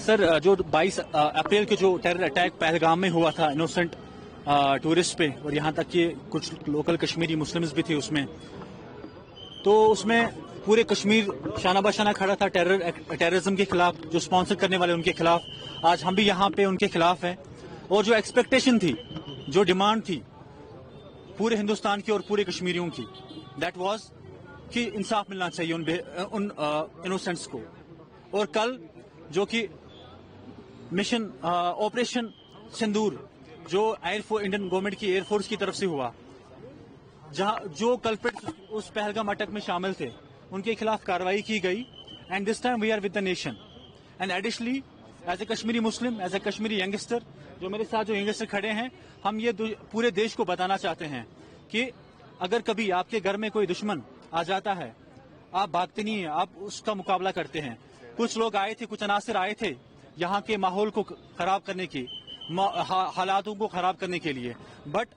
Sir, जो 22 अप्रैल के जो टेरर अटैक पहलगाम में हुआ था इनोसेंट टूरिस्ट पे, और यहाँ तक कि कुछ लोकल कश्मीरी मुस्लिम्स भी थे उसमें, तो उसमें पूरे कश्मीर शाना बशाना खड़ा था टेररिज्म के खिलाफ, जो स्पॉन्सर करने वाले उनके खिलाफ। आज हम भी यहाँ पे उनके खिलाफ हैं, और जो एक्सपेक्टेशन थी, जो डिमांड थी पूरे हिंदुस्तान की और पूरे कश्मीरियों की, दैट वाज कि इंसाफ मिलना चाहिए उन इनोसेंट्स को। और कल जो कि मिशन ऑपरेशन सिंदूर जो इंडियन गवर्नमेंट की एयरफोर्स की तरफ से हुआ, जहां जो कल्प्रिट्स उस पहलगाम अटैक में शामिल थे उनके खिलाफ कार्रवाई की गई। And this time we are with the nation. And additionally as a Kashmiri Muslim, as a Kashmiri youngster, जो मेरे साथ जो यंगस्टर खड़े हैं, हम ये पूरे देश को बताना चाहते हैं कि अगर कभी आपके घर में कोई दुश्मन आ जाता है, आप भागते नहीं है, आप उसका मुकाबला करते हैं। कुछ लोग आए थे, कुछ अनासर आए थे यहाँ के माहौल को खराब करने की, हालातों को खराब करने के लिए, बट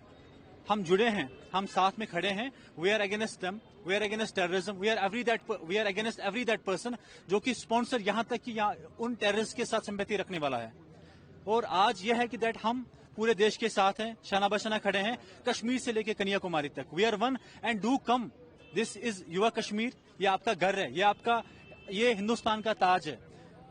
हम जुड़े हैं, हम साथ में खड़े हैं। We are against them, we are against terrorism, we are against every that person जो कि स्पॉन्सर, यहाँ तक कि उन टेररिस्ट के साथ सिंपैथी रखने वाला है। और आज यह है कि दैट हम पूरे देश के साथ हैं, शाना बशाना खड़े हैं, कश्मीर से लेकर कन्याकुमारी तक। We are one and do come. This is Yuva Kashmir. ये आपका घर है, ये हिंदुस्तान का ताज है।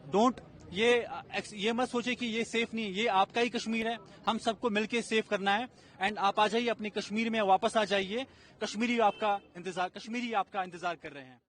डोंट ये मत सोचे कि ये सेफ नहीं है, ये आपका ही कश्मीर है, हम सबको मिलकर सेफ करना है। एंड आप आ जाइए अपने कश्मीर में, वापस आ जाइए। कश्मीरी आपका इंतजार कर रहे हैं।